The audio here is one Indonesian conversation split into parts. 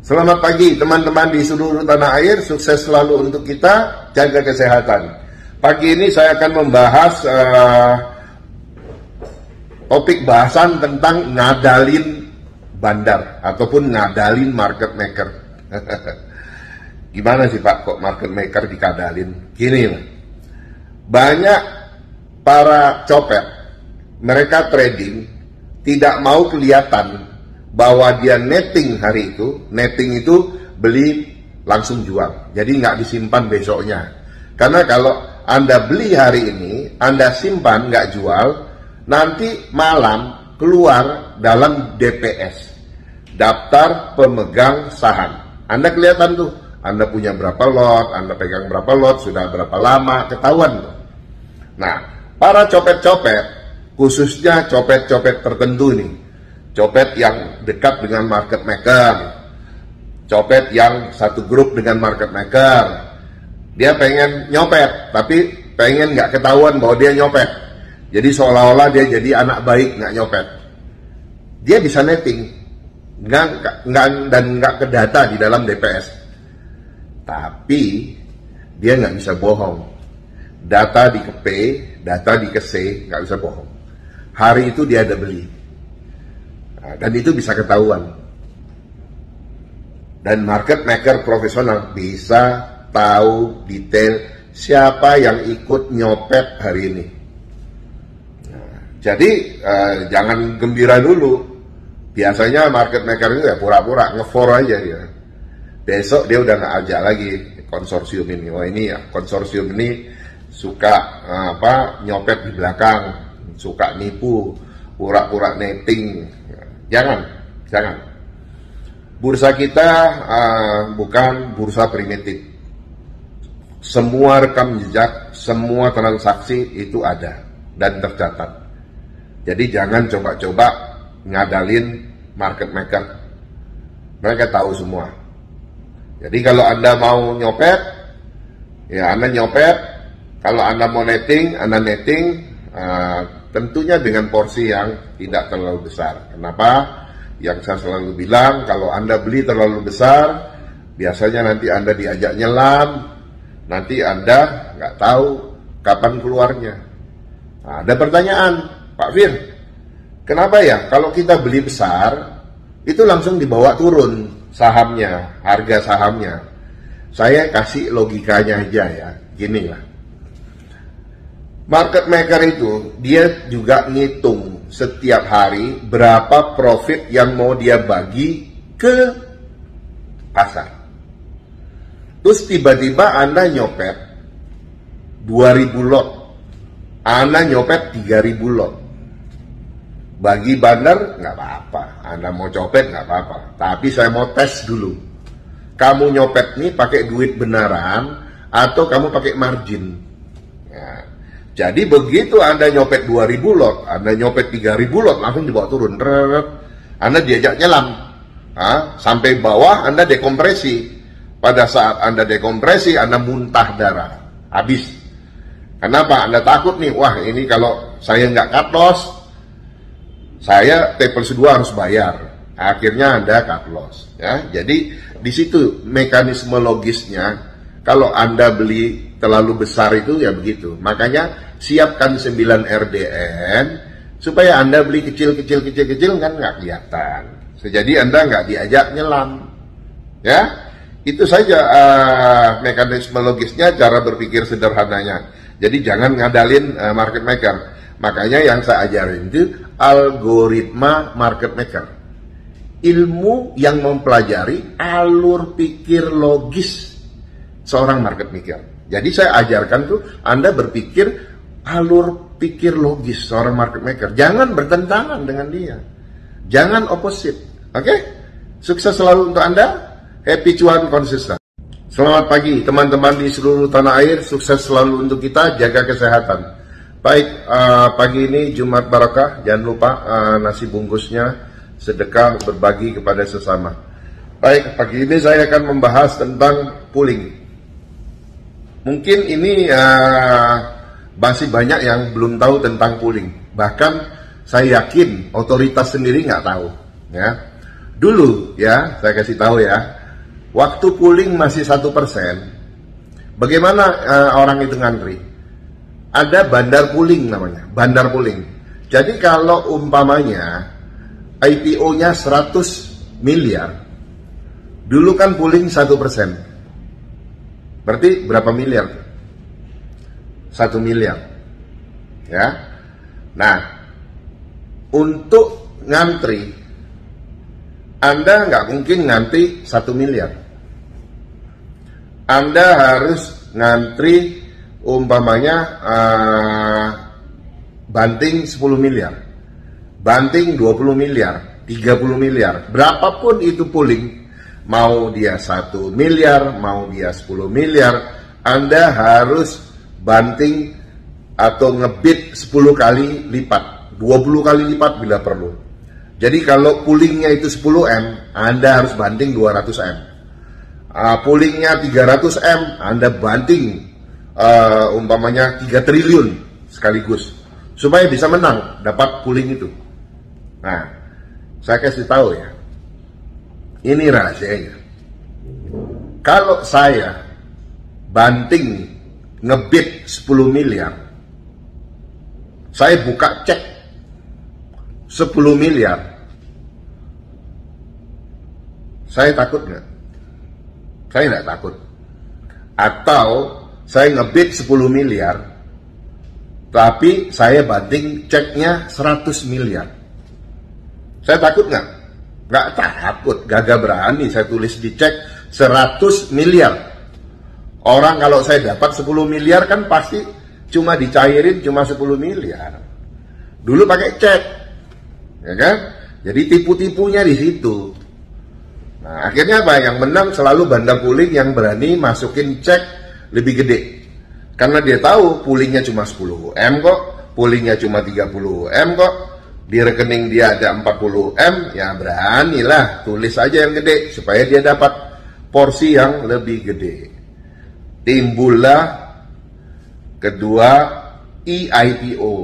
Selamat pagi teman-teman di seluruh tanah air, sukses selalu untuk kita, jaga kesehatan. Pagi ini saya akan membahas topik bahasan tentang ngadalin bandar ataupun ngadalin market maker. Gimana sih Pak kok market maker dikadalin? Gini, banyak para copet, mereka trading tidak mau kelihatan bahwa dia netting hari itu. Netting itu beli langsung jual, jadi nggak disimpan besoknya. Karena kalau Anda beli hari ini, Anda simpan nggak jual, nanti malam keluar dalam DPS, daftar pemegang saham. Anda kelihatan tuh, Anda punya berapa lot, Anda pegang berapa lot, sudah berapa lama, ketahuan tuh. Nah, para copet-copet, khususnya copet-copet tertentu nih, copet yang dekat dengan market maker, copet yang satu grup dengan market maker, dia pengen nyopet, tapi pengen nggak ketahuan bahwa dia nyopet. Jadi seolah-olah dia jadi anak baik nggak nyopet. Dia bisa netting, dan nggak kedata di dalam DPS. Tapi dia nggak bisa bohong. Data di ke-P, data di ke-C, nggak bisa bohong. Hari itu dia ada beli. Dan itu bisa ketahuan. Dan market maker profesional bisa tahu detail siapa yang ikut nyopet hari ini. Jadi jangan gembira dulu. Biasanya market maker itu ya pura-pura ngefor aja dia. Besok dia udah nggak ajak lagi konsorsium ini. Wah ini ya konsorsium ini suka nyopet di belakang, suka nipu, pura-pura netting. Jangan. Bursa kita bukan bursa primitif. Semua rekam jejak, semua transaksi itu ada dan tercatat. Jadi jangan coba-coba ngadalin market maker. Mereka tahu semua. Jadi kalau Anda mau nyopet, ya Anda nyopet. Kalau Anda mau netting, Anda netting. Tentunya dengan porsi yang tidak terlalu besar. Kenapa? Yang saya selalu bilang, kalau Anda beli terlalu besar, biasanya nanti Anda diajak nyelam, nanti Anda nggak tahu kapan keluarnya. Nah, ada pertanyaan, Pak Fir, kenapa ya kalau kita beli besar, itu langsung dibawa turun sahamnya, harga sahamnya? Saya kasih logikanya aja ya, gini lah. Market maker itu dia juga ngitung setiap hari berapa profit yang mau dia bagi ke pasar. Terus tiba-tiba Anda nyopet 2000 lot, Anda nyopet 3000 lot. Bagi bandar nggak apa-apa, Anda mau copet nggak apa-apa. Tapi saya mau tes dulu. Kamu nyopet nih pakai duit beneran atau kamu pakai margin? Jadi begitu Anda nyopet 2000 lot, Anda nyopet 3000 lot, langsung dibawa turun. Anda diajak nyelam. Sampai bawah Anda dekompresi. Pada saat Anda dekompresi, Anda muntah darah. Habis. Kenapa? Anda takut nih, wah ini kalau saya nggak cut loss, saya T+2 harus bayar. Akhirnya Anda cut loss. Ya. Jadi di situ mekanisme logisnya. Kalau Anda beli terlalu besar itu ya begitu. Makanya siapkan 9 RDN supaya Anda beli kecil-kecil kan nggak kelihatan. Jadi Anda nggak diajak nyelam. Ya, itu saja mekanisme logisnya, cara berpikir sederhananya. Jadi jangan ngadalin market maker. Makanya yang saya ajarin itu algoritma market maker. Ilmu yang mempelajari alur pikir logis seorang market maker. Jadi saya ajarkan tuh Anda berpikir alur pikir logis seorang market maker. Jangan bertentangan dengan dia. Jangan opposite. Oke? Sukses selalu untuk Anda. Happy cuan konsisten. Selamat pagi teman-teman di seluruh tanah air. Sukses selalu untuk kita. Jaga kesehatan. Baik, pagi ini Jumat Barokah. Jangan lupa nasi bungkusnya sedekah berbagi kepada sesama. Baik, pagi ini saya akan membahas tentang pooling. Mungkin ini masih banyak yang belum tahu tentang pooling. Bahkan saya yakin otoritas sendiri nggak tahu. Ya, Dulu ya, saya kasih tahu ya, waktu pooling masih 1%, bagaimana orang itu ngantri? Ada bandar pooling namanya, bandar pooling. Jadi kalau umpamanya IPO-nya 100 miliar, dulu kan pooling 1%. Berarti berapa miliar? 1 miliar. Ya. Nah, untuk ngantri, Anda nggak mungkin ngantri 1 miliar. Anda harus ngantri umpamanya banting 10 miliar, banting 20 miliar, 30 miliar, berapapun itu pooling, mau dia 1 miliar, mau dia 10 miliar, Anda harus banting atau ngebid 10 kali lipat, 20 kali lipat bila perlu. Jadi kalau poolingnya itu 10M, Anda harus banting 200M. Poolingnya 300M, Anda banting umpamanya 3 triliun sekaligus, supaya bisa menang, dapat pooling itu. Nah, saya kasih tahu ya, ini rahasianya. Kalau saya banting ngebid 10 miliar, saya buka cek 10 miliar, saya takut nggak? Saya nggak takut. Atau saya ngebid 10 miliar, tapi saya banting ceknya 100 miliar. Saya takut nggak? Nggak takut, gagah berani saya tulis di cek 100 miliar. Orang kalau saya dapat 10 miliar kan pasti cuma dicairin cuma 10 miliar. Dulu pakai cek, ya kan? Jadi tipu-tipunya di situ. Nah, akhirnya apa? Yang menang selalu bandar pooling yang berani masukin cek lebih gede. Karena dia tahu poolingnya cuma 10M kok, poolingnya cuma 30M kok, di rekening dia ada 40M, ya beranilah tulis aja yang gede supaya dia dapat porsi yang lebih gede. Timbullah kedua eIPO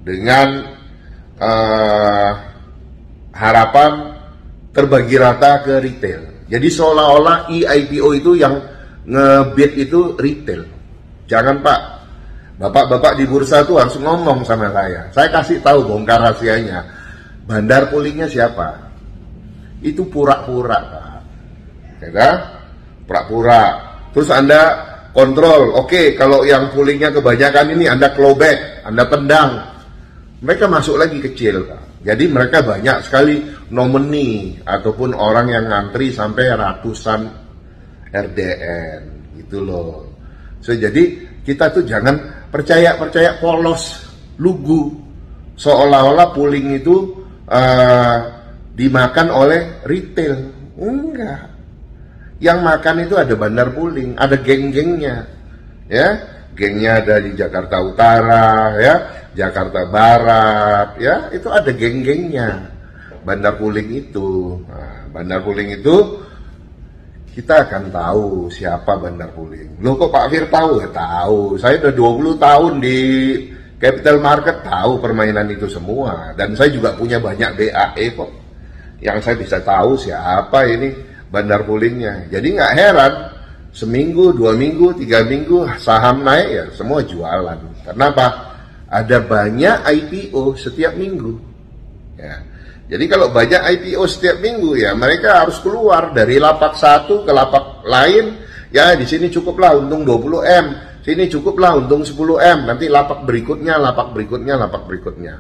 dengan harapan terbagi rata ke retail. Jadi seolah-olah eIPO itu yang ngebid itu retail. Jangan Pak, bapak-bapak di bursa tuh harus ngomong sama saya. Saya kasih tahu bongkar rahasianya. Bandar poolingnya siapa? Itu pura-pura Pak. Ya, pura-pura. Terus Anda kontrol, oke, kalau yang poolingnya kebanyakan ini Anda clawback, Anda tendang. Mereka masuk lagi kecil Pak. Jadi mereka banyak sekali nominee ataupun orang yang ngantri sampai ratusan RDN gitu loh. So, jadi kita tuh jangan percaya polos, lugu, seolah-olah pooling itu dimakan oleh retail. Enggak. Yang makan itu ada bandar pooling, ada geng-gengnya, ya, gengnya ada di Jakarta Utara, ya, Jakarta Barat, ya, itu ada geng-gengnya. Bandar pooling itu, nah, bandar pooling itu kita akan tahu siapa bandar pooling. Loh kok Pak Fir tahu? Ya tahu. Saya udah 20 tahun di capital market, tahu permainan itu semua. Dan saya juga punya banyak BAE kok, yang saya bisa tahu siapa ini bandar poolingnya. Jadi nggak heran, seminggu, 2 minggu, 3 minggu saham naik ya semua jualan. Kenapa? Ada banyak IPO setiap minggu. Ya. Jadi kalau banyak IPO setiap minggu ya mereka harus keluar dari lapak satu ke lapak lain. Ya di sini cukuplah untung 20M, sini cukuplah untung 10M. Nanti lapak berikutnya, lapak berikutnya, lapak berikutnya.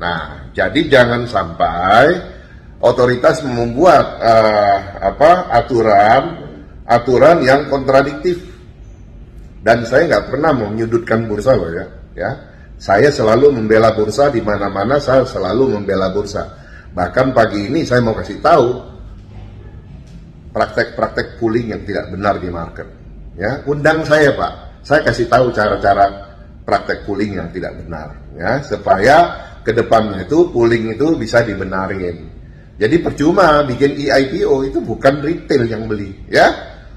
Nah, jadi jangan sampai otoritas membuat aturan yang kontradiktif. Dan saya nggak pernah menyudutkan bursa loh ya. Saya selalu membela bursa, di mana-mana saya selalu membela bursa. Bahkan pagi ini saya mau kasih tahu praktek-praktek pooling yang tidak benar di market. Ya, undang saya Pak, saya kasih tahu cara-cara praktek pooling yang tidak benar. Ya, supaya kedepannya itu pooling itu bisa dibenarin. Jadi percuma bikin eIPO itu bukan retail yang beli, ya,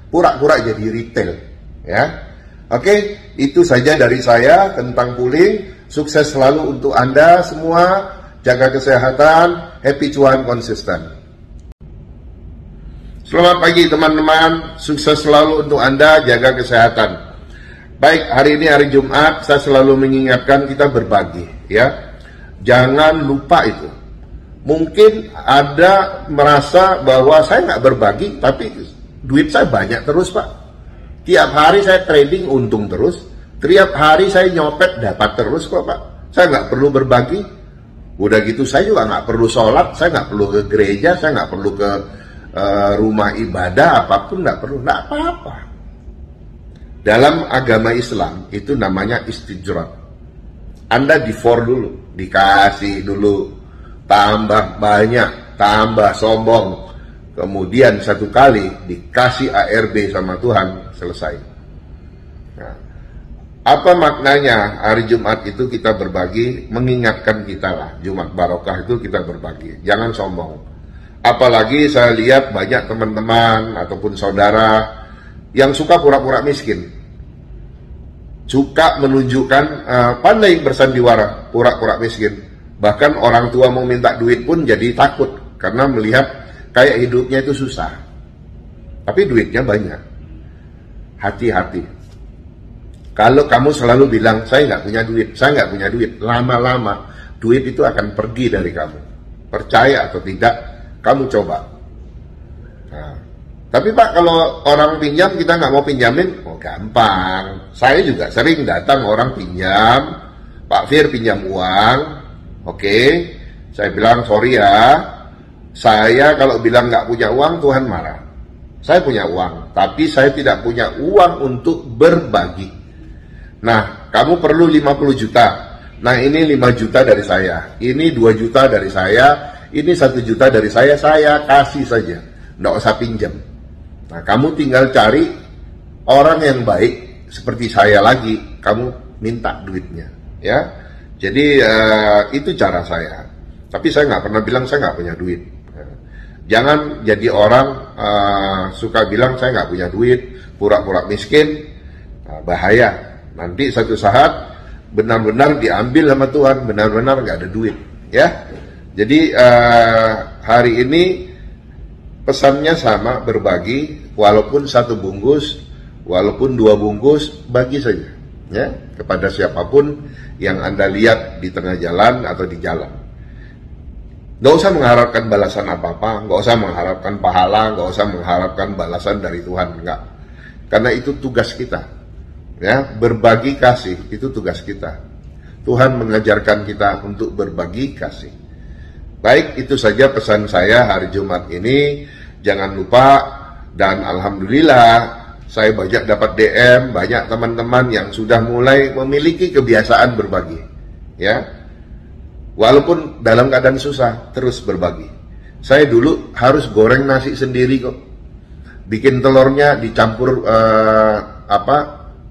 pura-pura jadi retail, ya. Oke, itu saja dari saya tentang pooling. Sukses selalu untuk Anda semua. Jaga kesehatan, happy cuan konsisten. Selamat pagi teman-teman, sukses selalu untuk Anda, jaga kesehatan. Baik, hari ini hari Jumat, saya selalu mengingatkan kita berbagi, ya. Jangan lupa itu. Mungkin ada merasa bahwa saya nggak berbagi, tapi duit saya banyak terus, Pak. Tiap hari saya trading untung terus, tiap hari saya nyopet dapat terus kok, Pak. Saya nggak perlu berbagi. Udah gitu saya juga nggak perlu sholat, saya nggak perlu ke gereja, saya nggak perlu ke rumah ibadah, apapun nggak perlu, nggak apa-apa. Dalam agama Islam itu namanya istijrat. Anda difor dulu, dikasih dulu, tambah banyak, tambah sombong, kemudian satu kali dikasih ARB sama Tuhan, selesai. Nah, apa maknanya hari Jumat itu kita berbagi? Mengingatkan kita lah, Jumat Barokah itu kita berbagi, jangan sombong. Apalagi saya lihat banyak teman-teman ataupun saudara yang suka pura-pura miskin, suka menunjukkan pandai bersandiwara, pura-pura miskin. Bahkan orang tua mau minta duit pun jadi takut karena melihat kayak hidupnya itu susah, tapi duitnya banyak. Hati-hati. Kalau kamu selalu bilang saya nggak punya duit, saya nggak punya duit, lama-lama duit itu akan pergi dari kamu. Percaya atau tidak, kamu coba. Nah, tapi Pak, kalau orang pinjam kita nggak mau pinjamin, oh gampang. Saya juga sering datang orang pinjam, Pak Fir pinjam uang, oke. Saya bilang sorry ya, saya kalau bilang nggak punya uang Tuhan marah. Saya punya uang, tapi saya tidak punya uang untuk berbagi. Nah, kamu perlu 50 juta. Nah, ini 5 juta dari saya, ini 2 juta dari saya, ini 1 juta dari saya kasih saja, nggak usah pinjam. Nah, kamu tinggal cari orang yang baik seperti saya lagi, kamu minta duitnya, ya. Jadi itu cara saya. Tapi saya nggak pernah bilang saya nggak punya duit. Jangan jadi orang suka bilang saya nggak punya duit, pura-pura miskin, bahaya. Nanti satu saat benar-benar diambil sama Tuhan, benar-benar nggak ada duit, ya. Jadi hari ini pesannya sama, berbagi, walaupun 1 bungkus, walaupun 2 bungkus, bagi saja, ya, kepada siapapun yang Anda lihat di tengah jalan atau di jalan. Nggak usah mengharapkan balasan apa-apa, nggak usah mengharapkan pahala, nggak usah mengharapkan balasan dari Tuhan, nggak. Karena itu tugas kita, ya, berbagi kasih itu tugas kita. Tuhan mengajarkan kita untuk berbagi kasih. Baik, itu saja pesan saya hari Jumat ini. Jangan lupa, dan alhamdulillah saya banyak dapat DM, banyak teman-teman yang sudah mulai memiliki kebiasaan berbagi, ya. Walaupun dalam keadaan susah, terus berbagi. Saya dulu harus goreng nasi sendiri kok. Bikin telurnya dicampur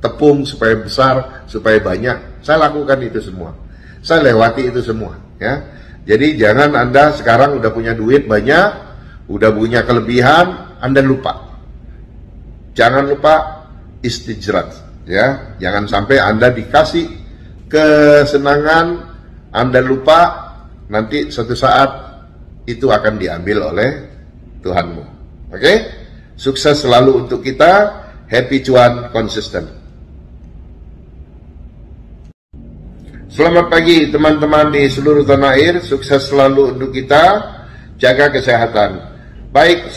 tepung supaya besar, supaya banyak. Saya lakukan itu semua. Saya lewati itu semua, ya. Jadi jangan Anda sekarang udah punya duit banyak, udah punya kelebihan, Anda lupa. Jangan lupa istijrat, ya. Jangan sampai Anda dikasih kesenangan, Anda lupa, nanti suatu saat itu akan diambil oleh Tuhanmu. Oke? Sukses selalu untuk kita, happy cuan konsisten. Selamat pagi teman-teman di seluruh tanah air, sukses selalu untuk kita, jaga kesehatan. Baik,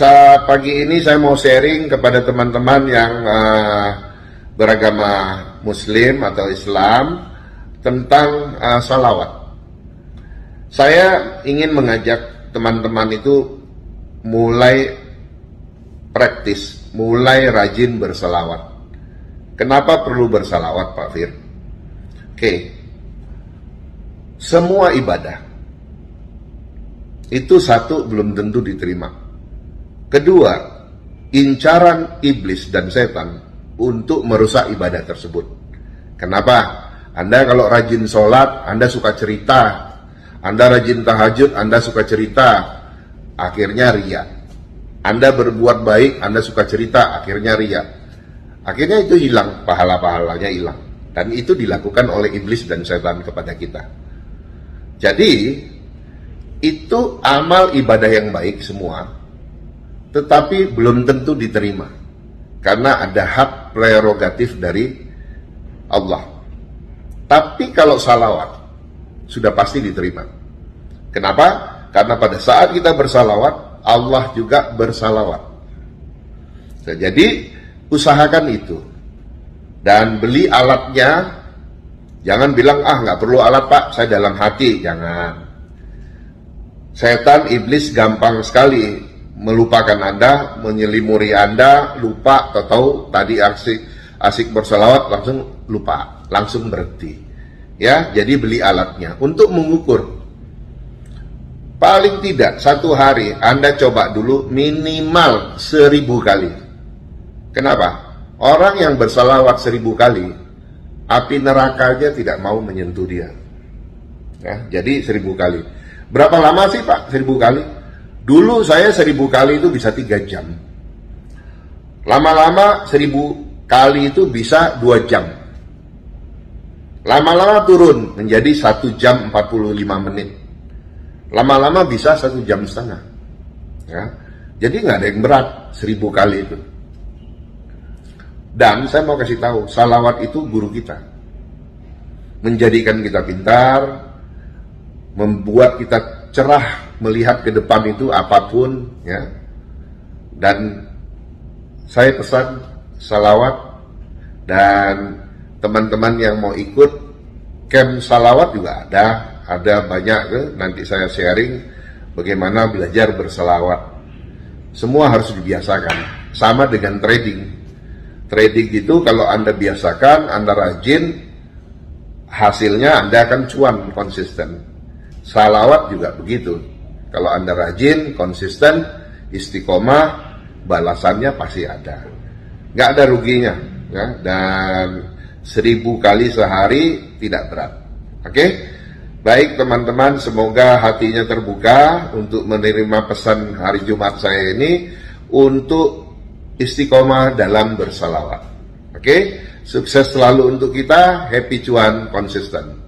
pagi ini saya mau sharing kepada teman-teman yang beragama Muslim atau Islam tentang salawat. Saya ingin mengajak teman-teman itu mulai praktis, mulai rajin bersalawat. Kenapa perlu bersalawat, Pak Fir? Oke. Semua ibadah itu satu belum tentu diterima. Kedua, incaran iblis dan setan untuk merusak ibadah tersebut. Kenapa? Anda kalau rajin sholat, Anda suka cerita. Anda rajin tahajud, Anda suka cerita. Akhirnya ria. Anda berbuat baik, Anda suka cerita, akhirnya ria. Akhirnya itu hilang, pahala-pahalanya hilang. Dan itu dilakukan oleh iblis dan setan kepada kita. Jadi, itu amal ibadah yang baik semua. tetapi belum tentu diterima. Karena ada hak prerogatif dari Allah. Tapi kalau salawat, sudah pasti diterima. Kenapa? Karena pada saat kita bersalawat, Allah juga bersalawat. Jadi, usahakan itu. Dan beli alatnya, jangan bilang, nggak perlu alat pak, saya dalam hati. Jangan. Setan, iblis gampang sekali melupakan Anda, menyelimuri Anda, lupa, tahu tadi asik bersalawat, langsung lupa, langsung berhenti. Ya, jadi beli alatnya. Untuk mengukur, paling tidak 1 hari Anda coba dulu minimal 1000 kali. Kenapa? Orang yang bersalawat 1000 kali, api neraka aja tidak mau menyentuh dia. Ya, jadi 1000 kali. Berapa lama sih Pak 1000 kali? Dulu saya 1000 kali itu bisa 3 jam. Lama-lama 1000 kali itu bisa 2 jam. Lama-lama turun menjadi 1 jam 45 menit. Lama-lama bisa 1,5 jam. Ya. Jadi nggak ada yang berat 1000 kali itu. Dan saya mau kasih tahu, salawat itu guru kita. Menjadikan kita pintar, membuat kita cerah melihat ke depan itu apapun, ya. Dan saya pesan salawat, dan teman-teman yang mau ikut camp salawat juga ada banyak, nanti saya sharing bagaimana belajar bersalawat. Semua harus dibiasakan, sama dengan trading. Trading itu kalau Anda biasakan, Anda rajin, hasilnya Anda akan cuan konsisten. Salawat juga begitu. Kalau Anda rajin, konsisten, istiqomah, balasannya pasti ada. Nggak ada ruginya. Ya? Dan 1000 kali sehari tidak berat. Oke? Baik teman-teman, semoga hatinya terbuka untuk menerima pesan hari Jumat saya ini untuk istiqomah dalam bersalawat. Oke? Sukses selalu untuk kita, happy cuan, konsisten.